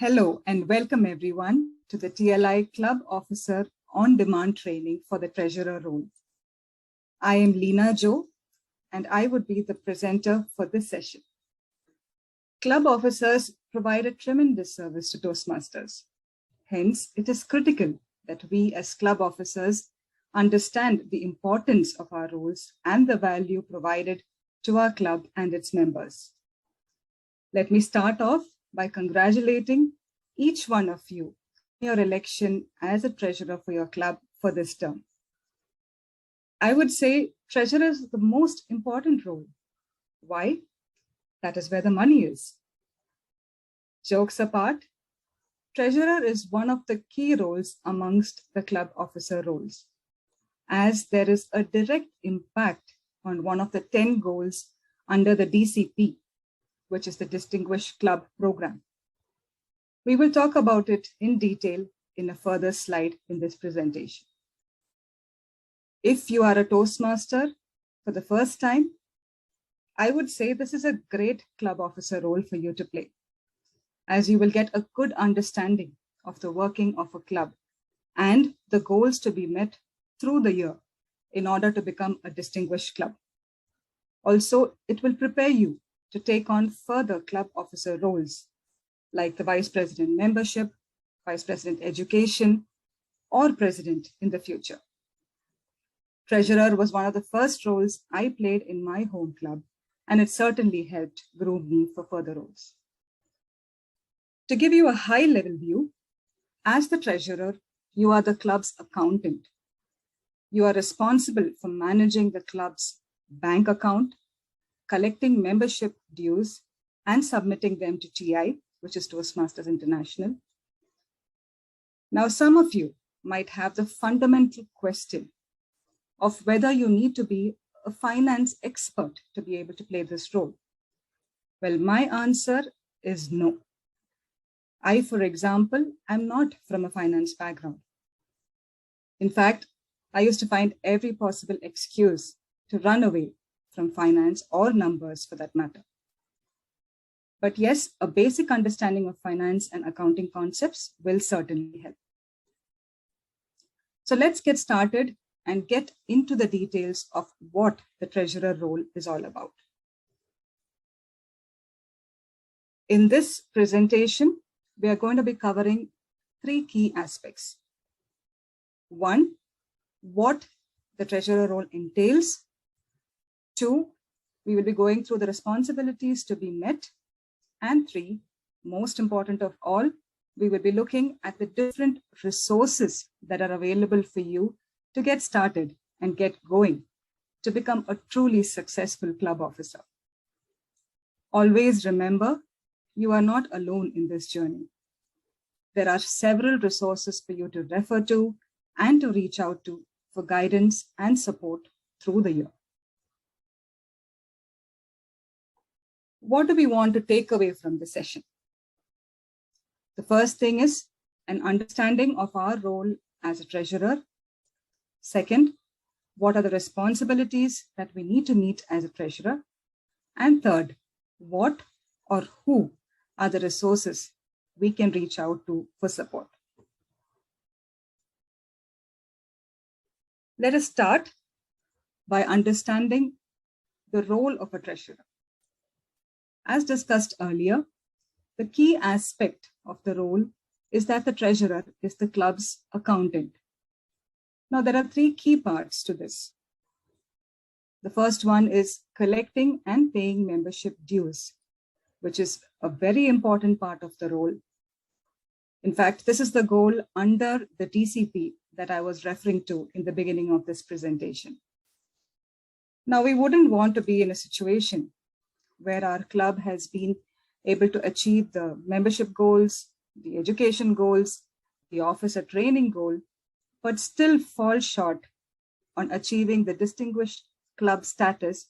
Hello and welcome everyone to the TLI Club Officer On-Demand Training for the Treasurer role. I am Leena Joe and I would be the presenter for this session. Club officers provide a tremendous service to Toastmasters. Hence, it is critical that we as club officers understand the importance of our roles and the value provided to our club and its members. Let me start off by congratulating each one of you on your election as a treasurer for your club for this term. I would say treasurer is the most important role. Why? That is where the money is. Jokes apart, treasurer is one of the key roles amongst the club officer roles, as there is a direct impact on one of the 10 goals under the DCP, which is the Distinguished Club Program. We will talk about it in detail in a further slide in this presentation. If you are a Toastmaster for the first time, I would say this is a great club officer role for you to play, as you will get a good understanding of the working of a club and the goals to be met through the year in order to become a distinguished club. Also, it will prepare you to take on further club officer roles like the Vice President Membership, Vice President Education, or President in the future. Treasurer was one of the first roles I played in my home club, and it certainly helped groom me for further roles. To give you a high-level view, as the treasurer, you are the club's accountant. You are responsible for managing the club's bank account, collecting membership dues, and submitting them to TI, which is Toastmasters International. Now, some of you might have the fundamental question of whether you need to be a finance expert to be able to play this role. Well, my answer is no. I, for example, am not from a finance background. In fact, I used to find every possible excuse to run away from finance or numbers for that matter. But yes, a basic understanding of finance and accounting concepts will certainly help. So let's get started and get into the details of what the treasurer role is all about. In this presentation, we are going to be covering three key aspects. One, what the treasurer role entails. Two, we will be going through the responsibilities to be met. And three, most important of all, we will be looking at the different resources that are available for you to get started and get going to become a truly successful club officer. Always remember, you are not alone in this journey. There are several resources for you to refer to and to reach out to for guidance and support through the year. What do we want to take away from the session? The first thing is an understanding of our role as a treasurer. Second, what are the responsibilities that we need to meet as a treasurer? And third, what or who are the resources we can reach out to for support? Let us start by understanding the role of a treasurer. As discussed earlier, the key aspect of the role is that the treasurer is the club's accountant. Now, there are three key parts to this. The first one is collecting and paying membership dues, which is a very important part of the role. In fact, this is the goal under the DCP that I was referring to in the beginning of this presentation. Now, we wouldn't want to be in a situation where our club has been able to achieve the membership goals, the education goals, the officer training goal, but still fall short on achieving the distinguished club status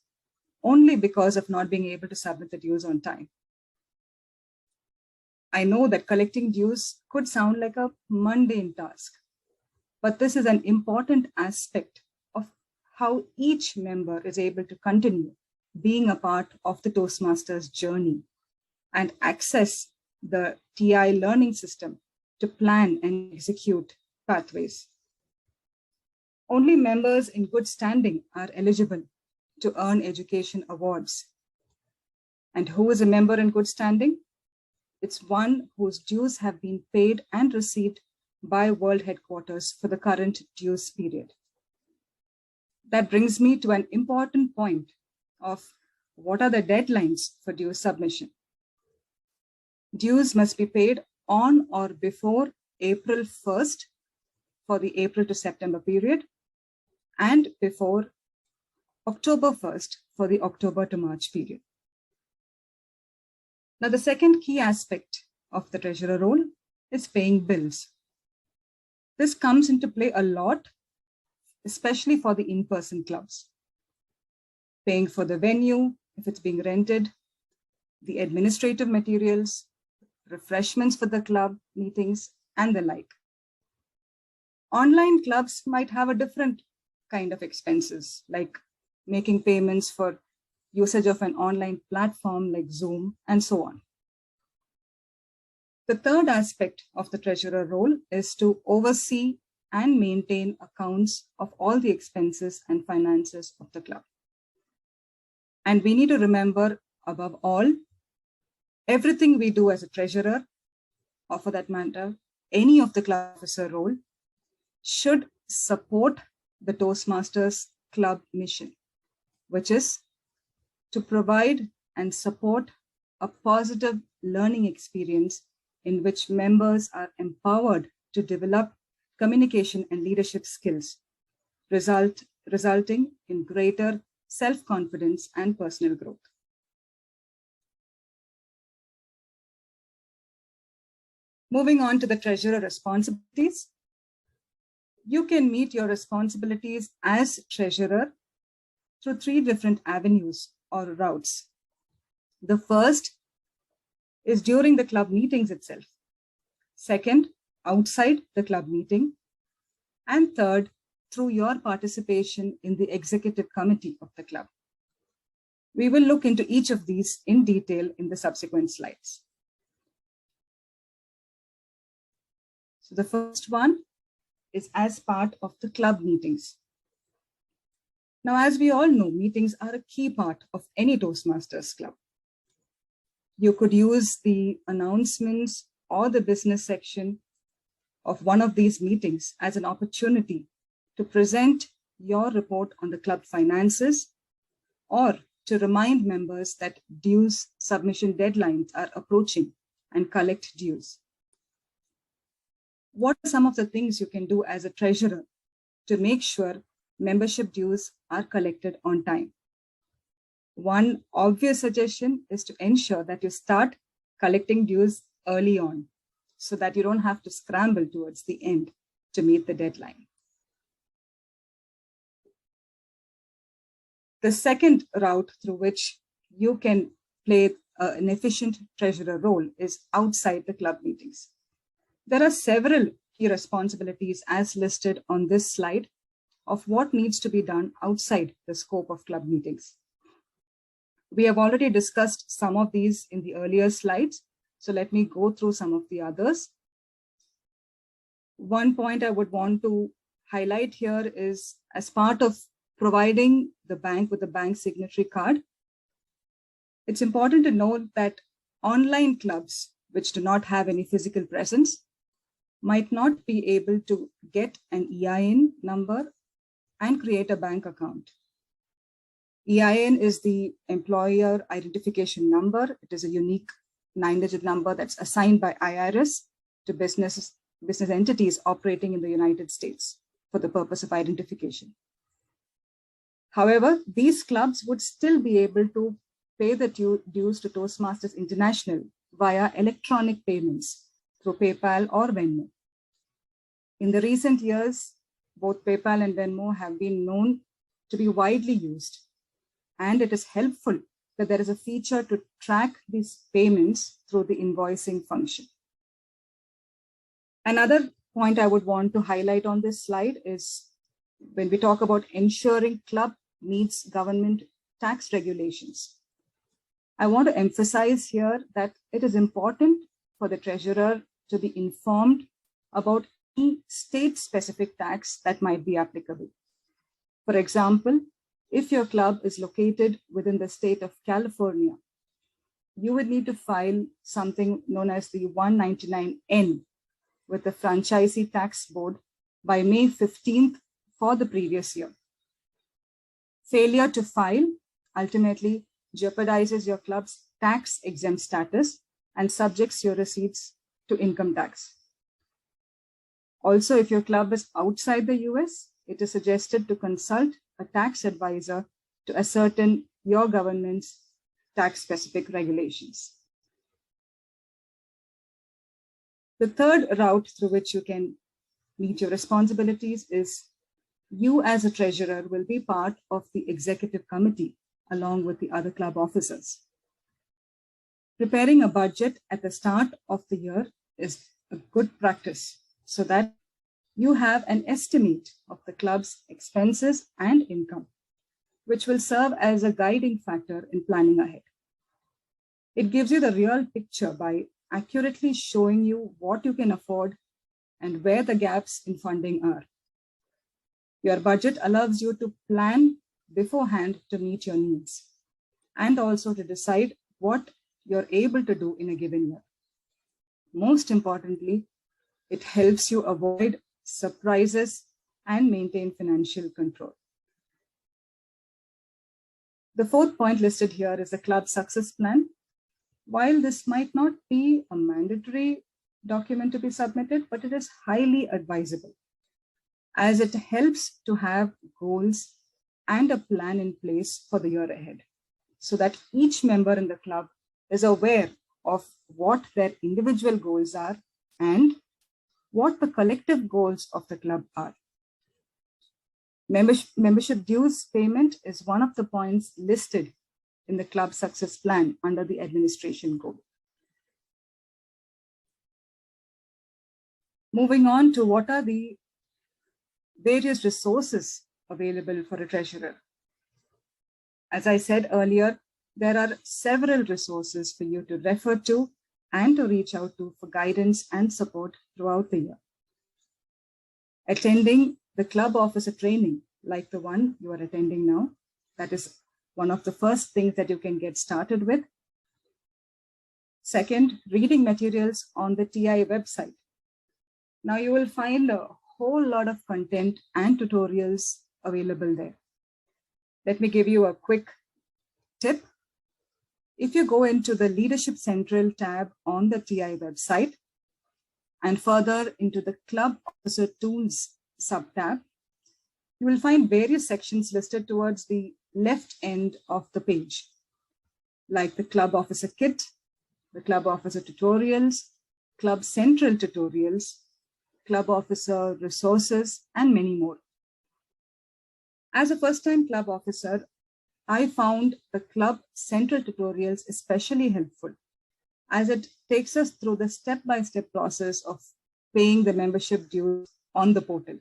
only because of not being able to submit the dues on time. I know that collecting dues could sound like a mundane task, but this is an important aspect of how each member is able to continue being a part of the Toastmasters journey and access the TI learning system to plan and execute pathways. Only members in good standing are eligible to earn education awards. And who is a member in good standing? It's one whose dues have been paid and received by World Headquarters for the current dues period. That brings me to an important point of what are the deadlines for dues submission. Dues must be paid on or before April 1st for the April to September period and before October 1st for the October to March period. Now, the second key aspect of the treasurer role is paying bills. This comes into play a lot, especially for the in-person clubs. Paying for the venue, if it's being rented, the administrative materials, refreshments for the club meetings, and the like. Online clubs might have a different kind of expenses, like making payments for usage of an online platform like Zoom, and so on. The third aspect of the treasurer role is to oversee and maintain accounts of all the expenses and finances of the club. And we need to remember, above all, everything we do as a treasurer, or for that matter, any of the club officer role, should support the Toastmasters club mission, which is to provide and support a positive learning experience in which members are empowered to develop communication and leadership skills, resulting in greater self-confidence and personal growth. Moving on to the treasurer responsibilities. You can meet your responsibilities as treasurer through 3 different avenues or routes. The first is during the club meetings itself. Second, outside the club meeting. And third, through your participation in the executive committee of the club. We will look into each of these in detail in the subsequent slides. So the first one is as part of the club meetings. Now, as we all know, meetings are a key part of any Toastmasters club. You could use the announcements or the business section of one of these meetings as an opportunity to present your report on the club finances or to remind members that dues submission deadlines are approaching and collect dues. What are some of the things you can do as a treasurer to make sure membership dues are collected on time? One obvious suggestion is to ensure that you start collecting dues early on so that you don't have to scramble towards the end to meet the deadline. The second route through which you can play an efficient treasurer role is outside the club meetings. There are several key responsibilities as listed on this slide of what needs to be done outside the scope of club meetings. We have already discussed some of these in the earlier slides, so let me go through some of the others. One point I would want to highlight here is, as part of providing the bank with the bank signatory card, it's important to note that online clubs which do not have any physical presence might not be able to get an EIN number and create a bank account. EIN is the employer identification number. It is a unique 9-digit number that's assigned by IRS to business entities operating in the United States for the purpose of identification. However, these clubs would still be able to pay the dues to Toastmasters International via electronic payments through PayPal or Venmo. In the recent years, both PayPal and Venmo have been known to be widely used, and it is helpful that there is a feature to track these payments through the invoicing function. Another point I would want to highlight on this slide is when we talk about ensuring club meets government tax regulations. I want to emphasize here that it is important for the treasurer to be informed about any state-specific tax that might be applicable. For example, if your club is located within the state of California, you would need to file something known as the 199N with the Franchisee Tax Board by May 15th for the previous year. Failure to file ultimately jeopardizes your club's tax-exempt status and subjects your receipts to income tax. Also, if your club is outside the US, it is suggested to consult a tax advisor to ascertain your government's tax-specific regulations. The third route through which you can meet your responsibilities is you as a treasurer will be part of the executive committee along with the other club officers. Preparing a budget at the start of the year is a good practice so that you have an estimate of the club's expenses and income, which will serve as a guiding factor in planning ahead. It gives you the real picture by accurately showing you what you can afford and where the gaps in funding are. Your budget allows you to plan beforehand to meet your needs and also to decide what you're able to do in a given year. Most importantly, it helps you avoid surprises and maintain financial control. The fourth point listed here is the club success plan. While this might not be a mandatory document to be submitted, but it is highly advisable as it helps to have goals and a plan in place for the year ahead so that each member in the club is aware of what their individual goals are and what the collective goals of the club are. Membership dues payment is one of the points listed in the club success plan under the administration goal. Moving on to what are the various resources available for a treasurer. As I said earlier, there are several resources for you to refer to and to reach out to for guidance and support throughout the year. Attending the club officer training, like the one you are attending now, that is one of the first things that you can get started with. Second, reading materials on the TI website. Now you will find a whole lot of content and tutorials available there. Let me give you a quick tip. If you go into the Leadership Central tab on the TI website and further into the Club Officer Tools sub-tab, you will find various sections listed towards the left end of the page, like the Club Officer Kit, the Club Officer Tutorials, Club Central Tutorials, Club Officer Resources, and many more. As a first-time club officer, I found the Club Central Tutorials especially helpful as it takes us through the step-by-step process of paying the membership dues on the portal.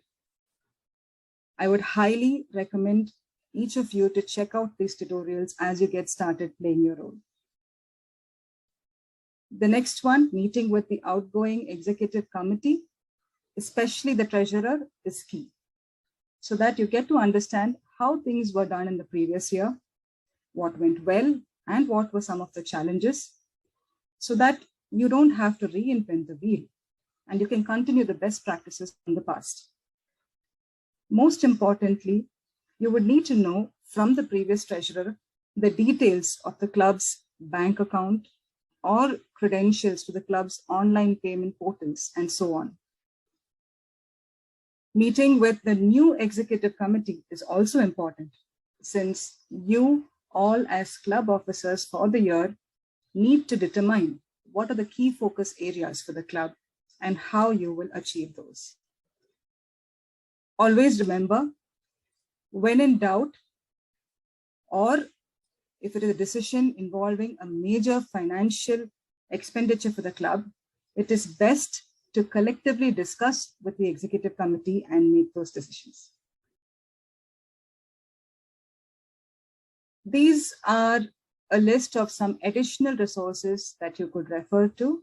I would highly recommend each of you to check out these tutorials as you get started playing your role. The next one, meeting with the outgoing executive committee, especially the treasurer, is key, so that you get to understand how things were done in the previous year, what went well, and what were some of the challenges, so that you don't have to reinvent the wheel and you can continue the best practices from the past. Most importantly, you would need to know from the previous treasurer the details of the club's bank account or credentials to the club's online payment portals and so on. Meeting with the new executive committee is also important, since you all as club officers for the year need to determine what are the key focus areas for the club and how you will achieve those. Always remember, when in doubt, or if it is a decision involving a major financial expenditure for the club, it is best to collectively discuss with the executive committee and make those decisions. These are a list of some additional resources that you could refer to.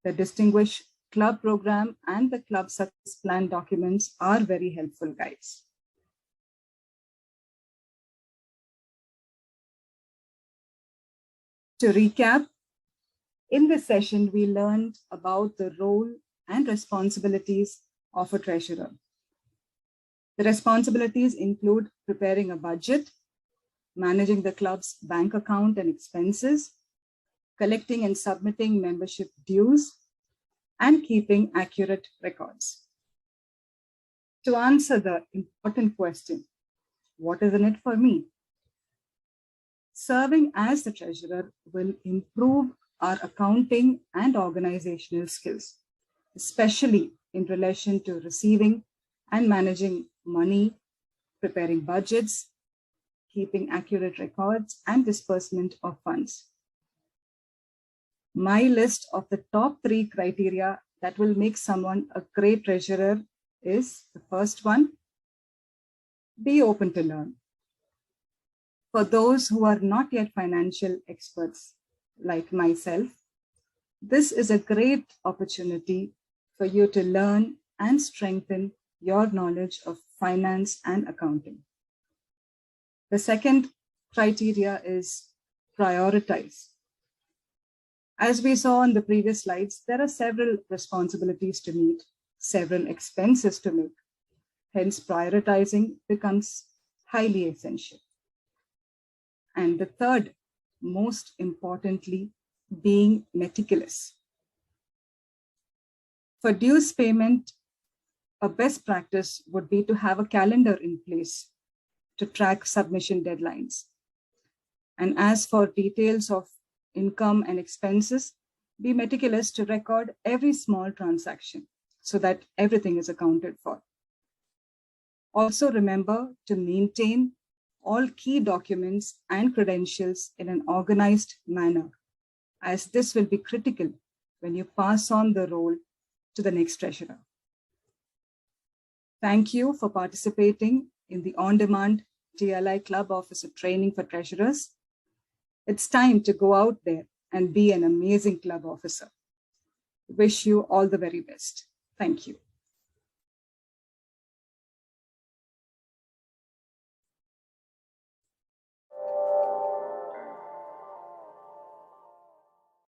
The Distinguished Club Program and the Club Success Plan documents are very helpful guides. To recap, in this session, we learned about the role and responsibilities of a treasurer. The responsibilities include preparing a budget, managing the club's bank account and expenses, collecting and submitting membership dues, and keeping accurate records. To answer the important question, what is in it for me? Serving as the treasurer will improve our accounting and organizational skills, especially in relation to receiving and managing money, preparing budgets, keeping accurate records, and disbursement of funds. My list of the top 3 criteria that will make someone a great treasurer is the first one, be open to learn. For those who are not yet financial experts like myself, this is a great opportunity for you to learn and strengthen your knowledge of finance and accounting. The second criteria is prioritize. As we saw on the previous slides, there are several responsibilities to meet, several expenses to make. Hence, prioritizing becomes highly essential. And the third, most importantly, being meticulous. For dues payment, a best practice would be to have a calendar in place to track submission deadlines. And as for details of income and expenses, be meticulous to record every small transaction so that everything is accounted for. Also remember to maintain all key documents and credentials in an organized manner, as this will be critical when you pass on the role to the next treasurer. Thank you for participating in the on-demand TLI Club Officer Training for Treasurers. It's time to go out there and be an amazing club officer. Wish you all the very best. Thank you.